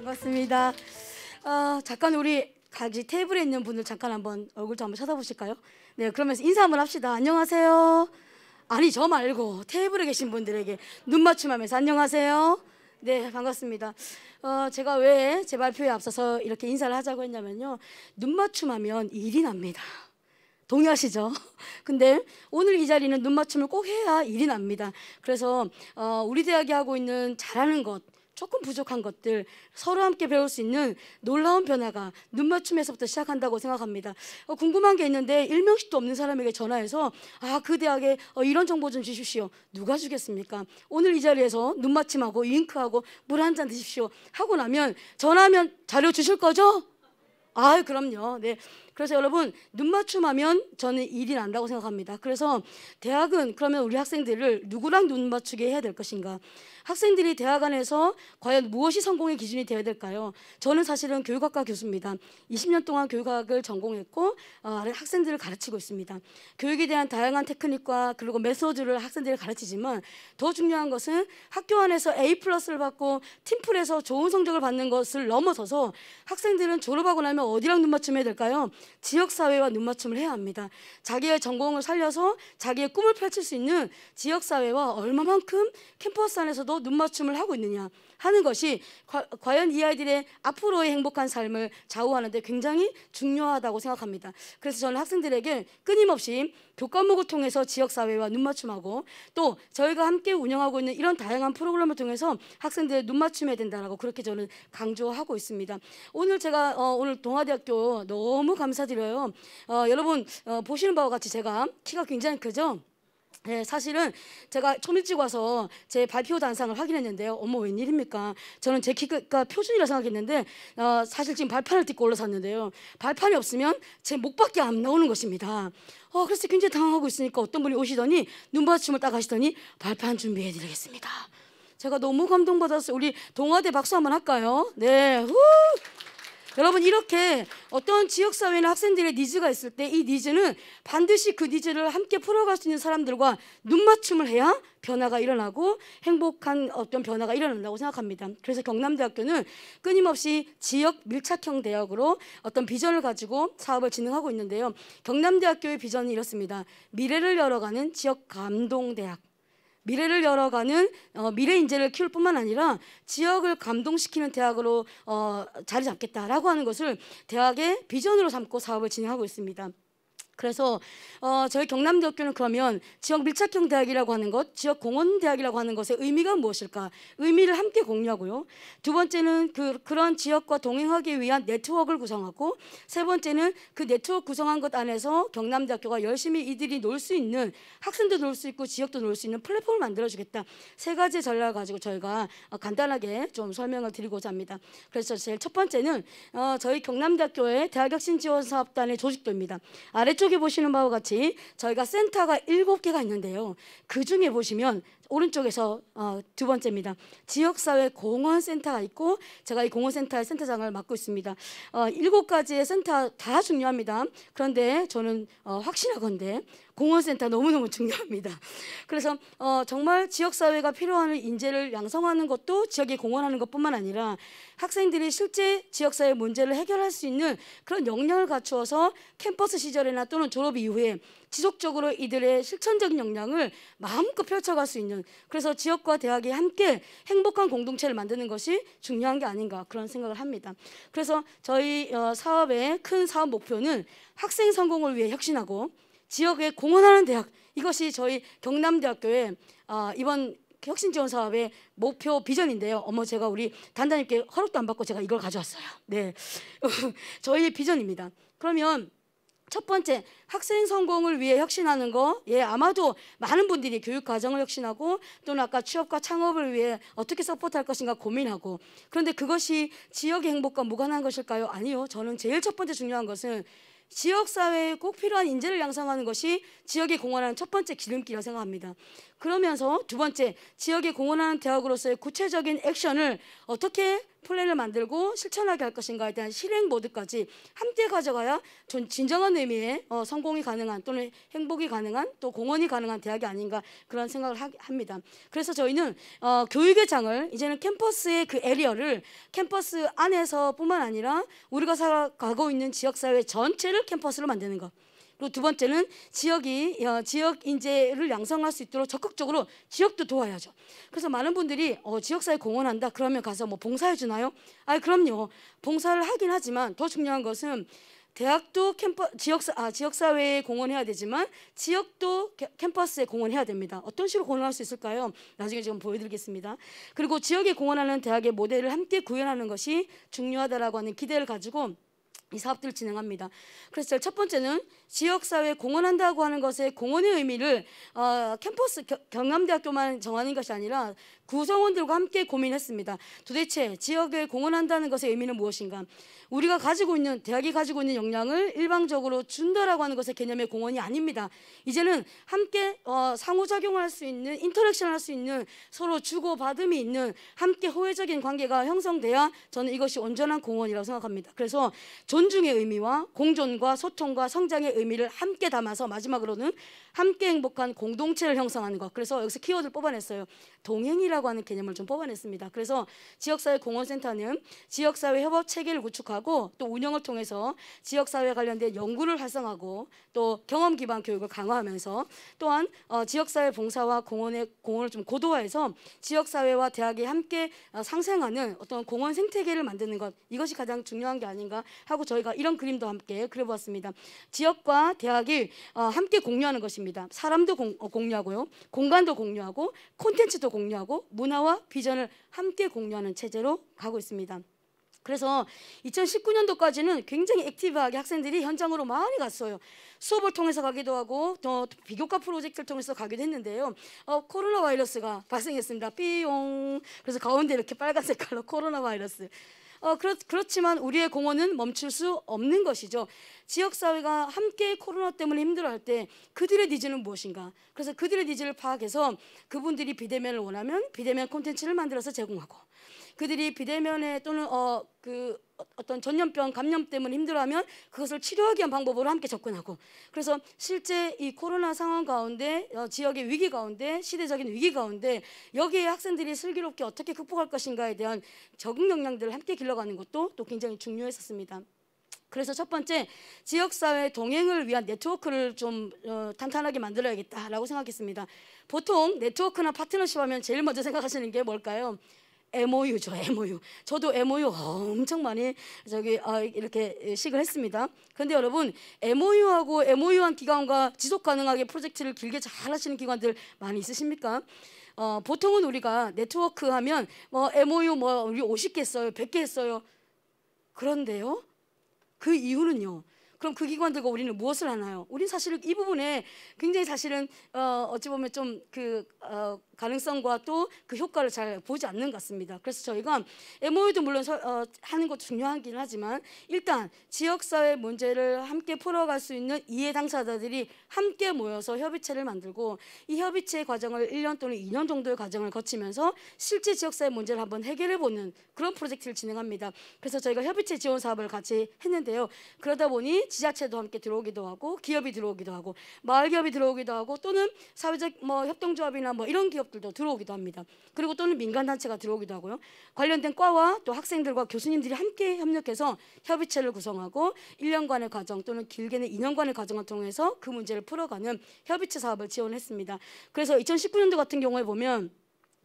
반갑습니다. 잠깐 우리 같이 테이블에 있는 분들 잠깐 한번 얼굴 좀 한번 쳐다보실까요? 네, 그러면서 인사 한번 합시다. 안녕하세요. 아니 저 말고 테이블에 계신 분들에게 눈 맞춤하면서 안녕하세요. 네, 반갑습니다. 제가 왜 제 발표에 앞서서 이렇게 인사를 하자고 했냐면요, 눈 맞춤하면 일이 납니다. 동의하시죠? 근데 오늘 이 자리는 눈 맞춤을 꼭 해야 일이 납니다. 그래서 우리 대학이 하고 있는 잘하는 것, 조금 부족한 것들 서로 함께 배울 수 있는 놀라운 변화가 눈 맞춤에서부터 시작한다고 생각합니다. 궁금한 게 있는데 일명식도 없는 사람에게 전화해서 그 대학에 이런 정보 좀 주십시오. 누가 주겠습니까? 오늘 이 자리에서 눈 맞춤하고 윙크하고 물 한 잔 드십시오 하고 나면 전화하면 자료 주실 거죠? 그럼요. 네. 그래서 여러분, 눈 맞춤하면 저는 일이 난다고 생각합니다. 그래서 대학은 그러면 우리 학생들을 누구랑 눈 맞추게 해야 될 것인가? 학생들이 대학 안에서 과연 무엇이 성공의 기준이 되어야 될까요? 저는 사실은 교육학과 교수입니다. 20년 동안 교육학을 전공했고 학생들을 가르치고 있습니다. 교육에 대한 다양한 테크닉과 그리고 메소드를 학생들을 가르치지만 더 중요한 것은 학교 안에서 A+를 받고 팀플에서 좋은 성적을 받는 것을 넘어서서 학생들은 졸업하고 나면 어디랑 눈 맞춤해야 될까요? 지역사회와 눈 맞춤을 해야 합니다. 자기의 전공을 살려서 자기의 꿈을 펼칠 수 있는 지역사회와 얼마만큼 캠퍼스 안에서도 눈 맞춤을 하고 있느냐 하는 것이 과연 이 아이들의 앞으로의 행복한 삶을 좌우하는데 굉장히 중요하다고 생각합니다. 그래서 저는 학생들에게 끊임없이 교과목을 통해서 지역사회와 눈 맞춤하고 또 저희가 함께 운영하고 있는 이런 다양한 프로그램을 통해서 학생들의 눈 맞춤해야 된다라고 그렇게 저는 강조하고 있습니다. 오늘 제가 오늘 동아대학교 너무 감사드려요. 여러분 보시는 바와 같이 제가 키가 굉장히 크죠? 네, 사실은 제가 좀 일찍 와서 제 발표 단상을 확인했는데요. 어머 웬일입니까? 저는 제 키가 표준이라 생각했는데 사실 지금 발판을 딛고 올라섰는데요. 발판이 없으면 제 목밖에 안 나오는 것입니다. 그래서 굉장히 당황하고 있으니까 어떤 분이 오시더니 눈 맞춤을 딱 하시더니 발판 준비해드리겠습니다. 제가 너무 감동받았어요. 우리 동아대 박수 한번 할까요? 네. 여러분, 이렇게 어떤 지역사회나 학생들의 니즈가 있을 때 이 니즈는 반드시 그 니즈를 함께 풀어갈 수 있는 사람들과 눈 맞춤을 해야 변화가 일어나고 행복한 어떤 변화가 일어난다고 생각합니다. 그래서 경남대학교는 끊임없이 지역 밀착형 대학으로 어떤 비전을 가지고 사업을 진행하고 있는데요. 경남대학교의 비전이 이렇습니다. 미래를 열어가는 지역 감동대학. 미래를 열어가는 미래 인재를 키울 뿐만 아니라 지역을 감동시키는 대학으로 자리 잡겠다라고 하는 것을 대학의 비전으로 삼고 사업을 진행하고 있습니다. 그래서 저희 경남대학교는 그러면 지역 밀착형 대학이라고 하는 것, 지역 공헌 대학이라고 하는 것의 의미가 무엇일까? 의미를 함께 공유하고요. 두 번째는 그런 지역과 동행하기 위한 네트워크를 구성하고, 세 번째는 그 네트워크 구성한 것 안에서 경남대학교가 열심히 이들이 놀 수 있는, 학생도 놀 수 있고 지역도 놀 수 있는 플랫폼을 만들어주겠다. 세 가지 전략을 가지고 저희가 간단하게 좀 설명을 드리고자 합니다. 그래서 제일 첫 번째는 저희 경남대학교의 대학혁신지원사업단의 조직도입니다. 아래쪽 보시는 바와 같이 저희가 센터가 7개가 있는데요. 그 중에 보시면 오른쪽에서 두 번째입니다. 지역사회 공헌센터가 있고 제가 이 공헌센터의 센터장을 맡고 있습니다. 7가지의 센터 다 중요합니다. 그런데 저는 확신하건대 공헌센터 너무너무 중요합니다. 그래서 정말 지역사회가 필요한 인재를 양성하는 것도 지역에 공헌하는 것뿐만 아니라 학생들이 실제 지역사회 문제를 해결할 수 있는 그런 역량을 갖추어서 캠퍼스 시절이나 또는 졸업 이후에 지속적으로 이들의 실천적인 역량을 마음껏 펼쳐갈 수 있는, 그래서 지역과 대학이 함께 행복한 공동체를 만드는 것이 중요한 게 아닌가 그런 생각을 합니다. 그래서 저희 사업의 큰 사업 목표는 학생 성공을 위해 혁신하고 지역에 공헌하는 대학, 이것이 저희 경남대학교의 이번 혁신지원 사업의 목표 비전인데요. 제가 우리 단장님께 허락도 안 받고 제가 이걸 가져왔어요. 네, 저희의 비전입니다. 그러면 첫 번째, 학생 성공을 위해 혁신하는 거, 아마도 많은 분들이 교육 과정을 혁신하고 또는 아까 취업과 창업을 위해 어떻게 서포트할 것인가 고민하고, 그런데 그것이 지역의 행복과 무관한 것일까요? 아니요. 저는 제일 첫 번째 중요한 것은 지역사회에 꼭 필요한 인재를 양성하는 것이 지역에 공헌하는 첫 번째 기름기라고 생각합니다. 그러면서 두 번째, 지역에 공헌하는 대학으로서의 구체적인 액션을 어떻게 플랜을 만들고 실천하게 할 것인가에 대한 실행 모드까지 함께 가져가야 진정한 의미의 성공이 가능한 또는 행복이 가능한 또 공헌이 가능한 대학이 아닌가 그런 생각을 합니다. 그래서 저희는 교육의 장을 이제는 캠퍼스의 그 에리어를 캠퍼스 안에서뿐만 아니라 우리가 살아가고 있는 지역사회 전체를 캠퍼스로 만드는 것. 그리고 두 번째는 지역 인재를 양성할 수 있도록 적극적으로 지역도 도와야죠. 그래서 많은 분들이 지역사회 공헌한다 그러면 가서 뭐 봉사해 주나요? 그럼요. 봉사를 하긴 하지만 더 중요한 것은 대학도 지역사회에 공헌해야 되지만 지역도 캠퍼스에 공헌해야 됩니다. 어떤 식으로 공헌할 수 있을까요? 나중에 지금 보여드리겠습니다. 그리고 지역에 공헌하는 대학의 모델을 함께 구현하는 것이 중요하다라고 하는 기대를 가지고 이 사업들을 진행합니다. 그래서 첫 번째는 지역사회에 공헌한다고 하는 것의 공헌의 의미를 캠퍼스 경남대학교만 정하는 것이 아니라 구성원들과 함께 고민했습니다. 도대체 지역에 공헌한다는 것의 의미는 무엇인가? 우리가 가지고 있는 대학이 가지고 있는 역량을 일방적으로 준다라고 하는 것의 개념의 공헌이 아닙니다. 이제는 함께 상호작용할 수 있는 인터랙션할 수 있는 서로 주고받음이 있는 함께 호혜적인 관계가 형성돼야 저는 이것이 온전한 공헌이라고 생각합니다. 그래서 존중의 의미와 공존과 소통과 성장의 의미를 함께 담아서 마지막으로는 함께 행복한 공동체를 형성하는 것. 그래서 여기서 키워드를 뽑아냈어요. 동행이라고 하는 개념을 좀 뽑아냈습니다. 그래서 지역사회 공헌센터는 지역사회 협업 체계를 구축하고 또 운영을 통해서 지역사회 관련된 연구를 활성화하고 또 경험 기반 교육을 강화하면서 또한 지역사회 봉사와 공헌을 좀 고도화해서 지역사회와 대학이 함께 상생하는 어떤 공헌 생태계를 만드는 것, 이것이 가장 중요한 게 아닌가 하고 저희가 이런 그림도 함께 그려보았습니다. 지역과 대학이 함께 공유하는 것입니다. 사람도 공유하고요, 공간도 공유하고 콘텐츠도 공유하고 문화와 비전을 함께 공유하는 체제로 가고 있습니다. 그래서 2019년도까지는 굉장히 액티브하게 학생들이 현장으로 많이 갔어요. 수업을 통해서 가기도 하고 또 비교과 프로젝트를 통해서 가기도 했는데요. 코로나 바이러스가 발생했습니다. 삐용. 그래서 가운데 이렇게 빨간 색깔로 코로나 바이러스. 그렇지만 우리의 공헌은 멈출 수 없는 것이죠. 지역사회가 함께 코로나 때문에 힘들어할 때 그들의 니즈는 무엇인가? 그래서 그들의 니즈를 파악해서 그분들이 비대면을 원하면 비대면 콘텐츠를 만들어서 제공하고, 그들이 비대면에 또는 어떤 전염병 감염 때문에 힘들어하면 그것을 치료하기 위한 방법으로 함께 접근하고, 그래서 실제 이 코로나 상황 가운데 지역의 위기 가운데 시대적인 위기 가운데 여기에 학생들이 슬기롭게 어떻게 극복할 것인가에 대한 적응 역량들을 함께 길러가는 것도 또 굉장히 중요했었습니다. 그래서 첫 번째, 지역사회 동행을 위한 네트워크를 좀 탄탄하게 만들어야겠다라고 생각했습니다. 보통 네트워크나 파트너십 하면 제일 먼저 생각하시는 게 뭘까요? MOU죠, MOU. 저도 MOU 엄청 많이 이렇게 식을 했습니다. 그런데 여러분, MOU하고 MOU한 기관과 지속 가능하게 프로젝트를 길게 잘 하시는 기관들 많이 있으십니까? 보통은 우리가 네트워크 하면 MOU 우리 50개 했어요, 100개 했어요. 그런데요, 그 이유는요. 그럼 그 기관들과 우리는 무엇을 하나요? 우리는 사실 이 부분에 굉장히 사실은 어찌 보면 좀 가능성과 또 그 효과를 잘 보지 않는 것 같습니다. 그래서 저희가 MOU도 물론 하는 것도 중요하긴 하지만 일단 지역사회 문제를 함께 풀어갈 수 있는 이해 당사자들이 함께 모여서 협의체를 만들고 이 협의체 과정을 1년 또는 2년 정도의 과정을 거치면서 실제 지역사회 문제를 한번 해결해보는 그런 프로젝트를 진행합니다. 그래서 저희가 협의체 지원 사업을 같이 했는데요. 그러다 보니 지자체도 함께 들어오기도 하고 기업이 들어오기도 하고 마을 기업이 들어오기도 하고 또는 사회적 협동조합이나 이런 기업들도 들어오기도 합니다. 그리고 또는 민간단체가 들어오기도 하고요. 관련된 과와 또 학생들과 교수님들이 함께 협력해서 협의체를 구성하고 1년간의 과정 또는 길게는 2년간의 과정을 통해서 그 문제를 풀어가는 협의체 사업을 지원했습니다. 그래서 2019년도 같은 경우에 보면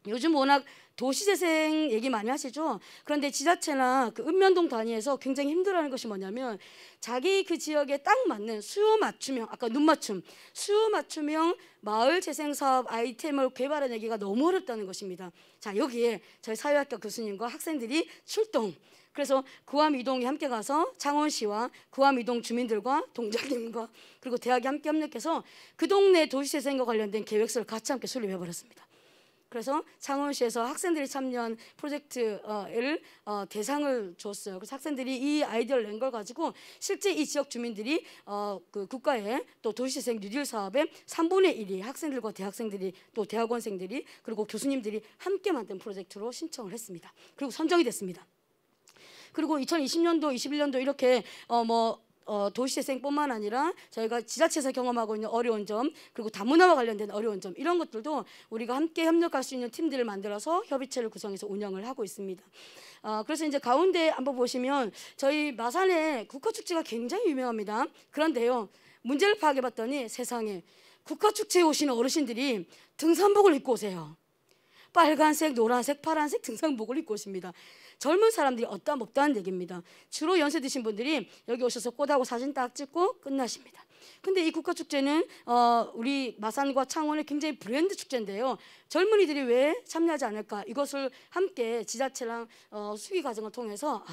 요즘 워낙 도시재생 얘기 많이 하시죠. 그런데 지자체나 그 읍면동 단위에서 굉장히 힘들어하는 것이 뭐냐면 자기 그 지역에 딱 맞는 수요 맞춤형, 아까 눈 맞춤, 수요 맞춤형 마을 재생 사업 아이템을 개발해내기가 너무 어렵다는 것입니다. 자, 여기에 저희 사회학과 교수님과 학생들이 출동. 그래서 구암 이동이 함께 가서 창원시와 구암 이동 주민들과 동장님과 그리고 대학이 함께 협력해서 그 동네 도시재생과 관련된 계획서를 같이 함께 수립해 버렸습니다. 그래서 창원시에서 학생들이 참여한 프로젝트를 대상을 줬어요. 그래서 학생들이 이 아이디어를 낸 걸 가지고 실제 이 지역 주민들이 그 국가의 또 도시재생 뉴딜 사업의 3분의 1이 학생들과 대학생들이 또 대학원생들이 그리고 교수님들이 함께 만든 프로젝트로 신청을 했습니다. 그리고 선정이 됐습니다. 그리고 2020년도, 21년도 이렇게 도시재생뿐만 아니라 저희가 지자체에서 경험하고 있는 어려운 점, 그리고 다문화와 관련된 어려운 점, 이런 것들도 우리가 함께 협력할 수 있는 팀들을 만들어서 협의체를 구성해서 운영을 하고 있습니다. 그래서 이제 가운데 한번 보시면 저희 마산의 국화축제가 굉장히 유명합니다. 그런데요, 문제를 파악해봤더니 세상에 국화축제에 오시는 어르신들이 등산복을 입고 오세요. 빨간색, 노란색, 파란색 등산복을 입고 오십니다. 젊은 사람들이 없다는 얘기입니다. 주로 연세 드신 분들이 여기 오셔서 꽃하고 사진 딱 찍고 끝나십니다. 근데 이 국화축제는 우리 마산과 창원의 굉장히 브랜드 축제인데요. 젊은이들이 왜 참여하지 않을까? 이것을 함께 지자체랑 수기 과정을 통해서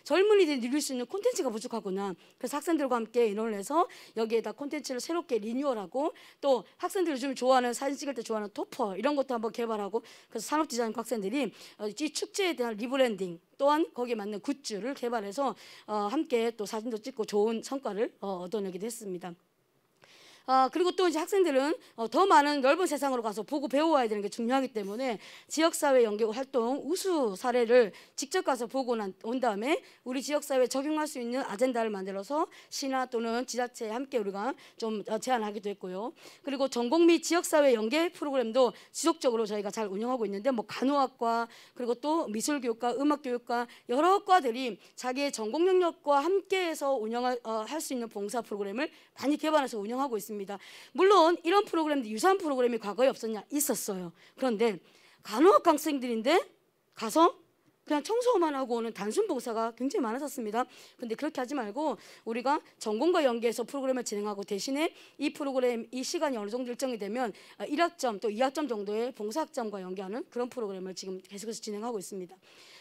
젊은이들이 누릴 수 있는 콘텐츠가 부족하구나. 그래서 학생들과 함께 의논을 해서 여기에다 콘텐츠를 새롭게 리뉴얼하고, 또 학생들이 요즘 좋아하는, 사진 찍을 때 좋아하는 토퍼 이런 것도 한번 개발하고, 그래서 산업디자인과 학생들이 이 축제에 대한 리브랜딩, 또한 거기에 맞는 굿즈를 개발해서 함께 또 사진도 찍고 좋은 성과를 얻어내기도 했습니다. 그리고 또 이제 학생들은 더 많은 넓은 세상으로 가서 보고 배워와야 되는 게 중요하기 때문에 지역사회 연계 활동 우수 사례를 직접 가서 보고 온 다음에 우리 지역사회에 적용할 수 있는 아젠다를 만들어서 시나 또는 지자체에 함께 우리가 좀 제안하기도 했고요. 그리고 전공 및 지역사회 연계 프로그램도 지속적으로 저희가 잘 운영하고 있는데, 간호학과, 그리고 또 미술교육과, 음악교육과 여러 과들이 자기의 전공 영역과 함께해서 운영할 수 있는 봉사 프로그램을 많이 개발해서 운영하고 있습니다. 물론 이런 프로그램도 유사한 프로그램이 과거에 없었냐? 있었어요. 그런데 간호학과 학생들인데 가서 그냥 청소만 하고 오는 단순 봉사가 굉장히 많아졌습니다. 근데 그렇게 하지 말고 우리가 전공과 연계해서 프로그램을 진행하고, 대신에 이 프로그램, 이 시간이 어느 정도 일정이 되면 1학점 또 2학점 정도의 봉사학점과 연계하는 그런 프로그램을 지금 계속해서 진행하고 있습니다.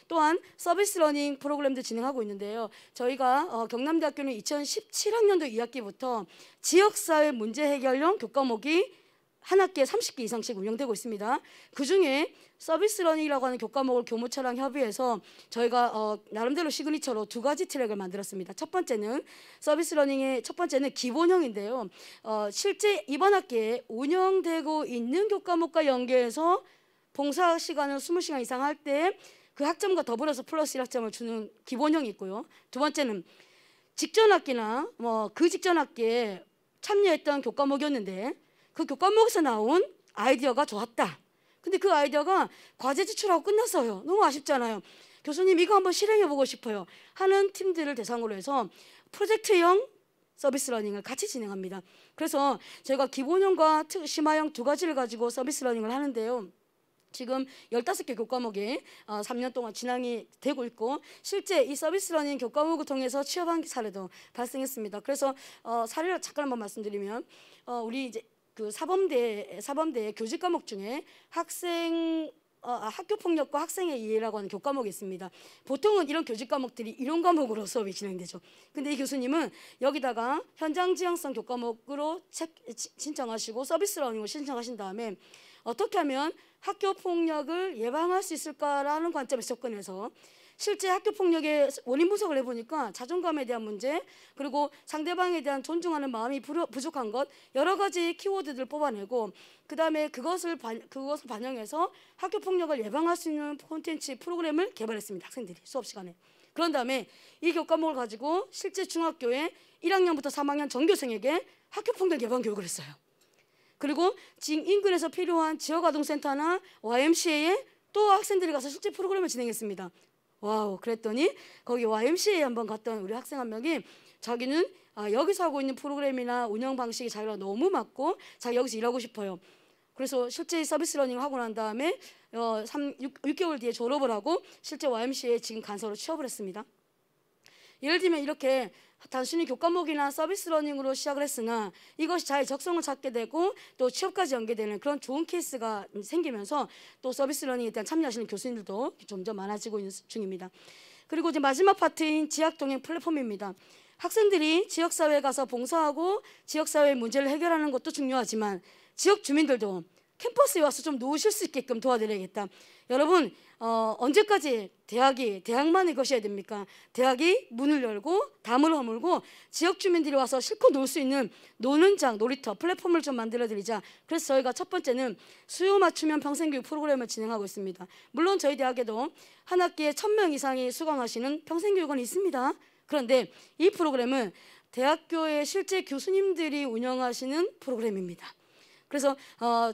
또한 서비스 러닝 프로그램도 진행하고 있는데요. 저희가 경남대학교는 2017학년도 2학기부터 지역사회 문제 해결형 교과목이 한 학기에 30개 이상씩 운영되고 있습니다. 그중에 서비스 러닝이라고 하는 교과목을 교무처랑 협의해서 저희가 나름대로 시그니처로 2가지 트랙을 만들었습니다. 첫 번째는 서비스 러닝의 첫 번째는 기본형인데요. 실제 이번 학기에 운영되고 있는 교과목과 연계해서 봉사 시간을 20시간 이상 할 때 그 학점과 더불어서 플러스 1학점을 주는 기본형이 있고요. 두 번째는 직전 학기나 그 직전 학기에 참여했던 교과목이었는데 그 교과목에서 나온 아이디어가 좋았다. 근데 그 아이디어가 과제 제출하고 끝났어요. 너무 아쉽잖아요. 교수님 이거 한번 실행해보고 싶어요 하는 팀들을 대상으로 해서 프로젝트형 서비스 러닝을 같이 진행합니다. 그래서 저희가 기본형과 심화형 2가지를 가지고 서비스 러닝을 하는데요. 지금 15개 교과목이 3년 동안 진행이 되고 있고, 실제 이 서비스 러닝 교과목을 통해서 취업한 사례도 발생했습니다. 그래서 사례를 잠깐 한번 말씀드리면 우리 이제 그 사범대 교직 과목 중에 학교 폭력과 학생의 이해라고 하는 교과목이 있습니다. 보통은 이런 교직 과목들이 이론 과목으로 수업이 진행되죠. 근데 이 교수님은 여기다가 현장 지향성 교과목으로 신청하시고 서비스 러닝을 신청하신 다음에 어떻게 하면 학교 폭력을 예방할 수 있을까라는 관점에서 접근해서 실제 학교 폭력의 원인 분석을 해보니까 자존감에 대한 문제, 그리고 상대방에 대한 존중하는 마음이 부족한 것, 여러 가지 키워드들을 뽑아내고, 그 다음에 그것을 반영해서 학교 폭력을 예방할 수 있는 콘텐츠 프로그램을 개발했습니다. 학생들이 수업 시간에. 그런 다음에 이 교과목을 가지고 실제 중학교에 1학년부터 3학년 전교생에게 학교 폭력 예방 교육을 했어요. 그리고 지금 인근에서 필요한 지역아동센터나 YMCA에 또 학생들이 가서 실제 프로그램을 진행했습니다. 와우, 그랬더니 거기 YMCA에 한번 갔던 우리 학생 한 명이 자기는 여기서 하고 있는 프로그램이나 운영 방식이 자기랑 너무 맞고 자기 여기서 일하고 싶어요. 그래서 실제 서비스 러닝을 하고 난 다음에 6개월 뒤에 졸업을 하고 실제 YMCA에 지금 간서로 취업을 했습니다. 예를 들면 이렇게 단순히 교과목이나 서비스 러닝으로 시작을 했으나 이것이 잘 적성을 찾게 되고 또 취업까지 연계되는 그런 좋은 케이스가 생기면서 또 서비스 러닝에 대한 참여하시는 교수님들도 점점 많아지고 있는 중입니다. 그리고 이제 마지막 파트인 지역동행 플랫폼입니다. 학생들이 지역사회에 가서 봉사하고 지역사회의 문제를 해결하는 것도 중요하지만 지역 주민들도 캠퍼스에 와서 좀 놓으실 수 있게끔 도와드려야겠다. 여러분 언제까지 대학만의 것이어야 됩니까? 대학이 문을 열고 담을 허물고 지역 주민들이 와서 실컷 놀 수 있는 노는 장, 놀이터, 플랫폼을 좀 만들어드리자. 그래서 저희가 첫 번째는 수요 맞춤형 평생교육 프로그램을 진행하고 있습니다. 물론 저희 대학에도 한 학기에 1000명 이상이 수강하시는 평생교육원이 있습니다. 그런데 이 프로그램은 대학교의 실제 교수님들이 운영하시는 프로그램입니다. 그래서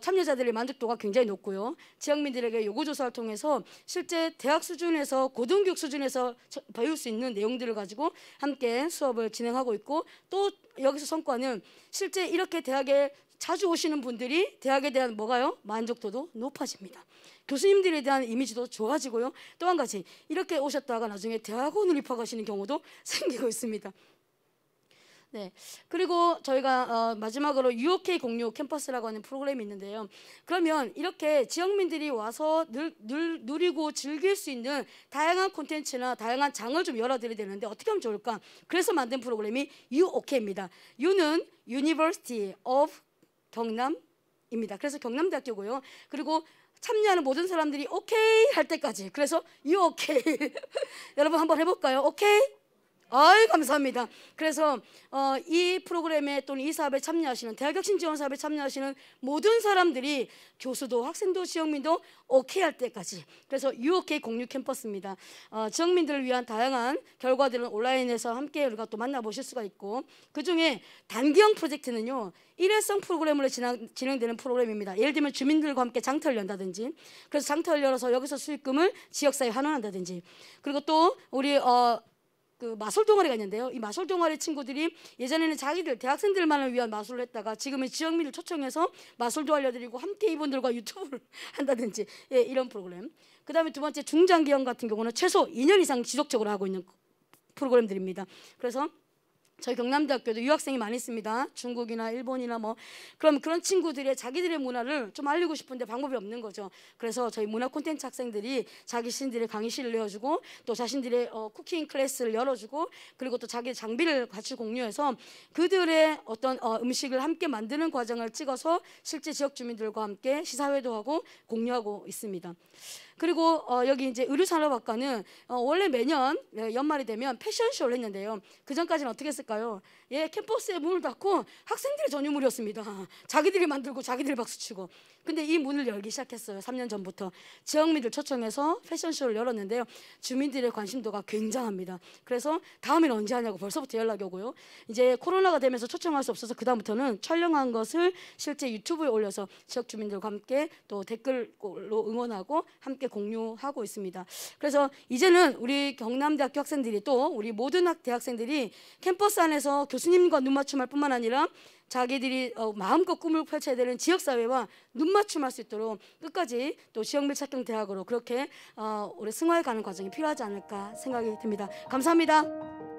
참여자들의 만족도가 굉장히 높고요. 지역민들에게 요구조사를 통해서 실제 대학 수준에서 고등교육 수준에서 배울 수 있는 내용들을 가지고 함께 수업을 진행하고 있고, 또 여기서 성과는 실제 이렇게 대학에 자주 오시는 분들이 대학에 대한 뭐가요? 만족도도 높아집니다. 교수님들에 대한 이미지도 좋아지고요. 또 한 가지, 이렇게 오셨다가 나중에 대학원을 입학하시는 경우도 생기고 있습니다. 네, 그리고 저희가 마지막으로 UOK 공유 캠퍼스라고 하는 프로그램이 있는데요. 그러면 이렇게 지역민들이 와서 누리고 즐길 수 있는 다양한 콘텐츠나 다양한 장을 좀 열어드려야 되는데 어떻게 하면 좋을까? 그래서 만든 프로그램이 UOK입니다. U는 University of 경남입니다. 그래서 경남대학교고요. 그리고 참여하는 모든 사람들이 오케이 할 때까지, 그래서 UOK 여러분 한번 해볼까요? 오케이? 아이 감사합니다. 그래서 이 프로그램에 또는 이 사업에 참여하시는 대학혁신 지원 사업에 참여하시는 모든 사람들이 교수도 학생도 지역민도 오케이 할 때까지, 그래서 UOK 공유 캠퍼스입니다. 지역민들을 위한 다양한 결과들은 온라인에서 함께 우리가 또 만나보실 수가 있고, 그중에 단기형 프로젝트는요 일회성 프로그램으로 진행되는 프로그램입니다. 예를 들면 주민들과 함께 장터를 연다든지, 그래서 장터를 열어서 여기서 수익금을 지역사회에 환원한다든지, 그리고 또 우리 그 마술 동아리가 있는데요. 이 마술 동아리 친구들이 예전에는 자기들 대학생들만을 위한 마술을 했다가 지금은 지역민을 초청해서 마술도 알려드리고 함께 이분들과 유튜브를 한다든지, 예, 이런 프로그램. 그 다음에 두 번째 중장기형 같은 경우는 최소 2년 이상 지속적으로 하고 있는 프로그램들입니다. 그래서 저희 경남대학교도 유학생이 많이 있습니다. 중국이나 일본이나 뭐 그런 친구들의 자기들의 문화를 좀 알리고 싶은데 방법이 없는 거죠. 그래서 저희 문화 콘텐츠 학생들이 자기 자신들의 강의실을 내어주고 또 자신들의 쿠킹 클래스를 열어주고, 그리고 또 자기 장비를 같이 공유해서 그들의 어떤 음식을 함께 만드는 과정을 찍어서 실제 지역 주민들과 함께 시사회도 하고 공유하고 있습니다. 그리고 여기 이제 의류산업학과는 원래 매년 연말이 되면 패션쇼를 했는데요. 그 전까지는 어떻게 했을까요? 예, 캠퍼스에 문을 닫고 학생들의 전유물이었습니다. 자기들이 만들고 자기들이 박수치고. 근데 이 문을 열기 시작했어요. 3년 전부터 지역민들 초청해서 패션쇼를 열었는데요. 주민들의 관심도가 굉장합니다. 그래서 다음에는 언제 하냐고 벌써부터 연락이 오고요. 이제 코로나가 되면서 초청할 수 없어서 그 다음부터는 촬영한 것을 실제 유튜브에 올려서 지역 주민들과 함께 또 댓글로 응원하고 함께 공유하고 있습니다. 그래서 이제는 우리 경남대학교 학생들이 또 우리 모든 대학생들이 캠퍼스 안에서 교수님과 눈맞춤할 뿐만 아니라 자기들이 마음껏 꿈을 펼쳐야 되는 지역사회와 눈맞춤할 수 있도록 끝까지 또 지역밀착형 대학으로 그렇게 우리 승화해 가는 과정이 필요하지 않을까 생각이 듭니다. 감사합니다.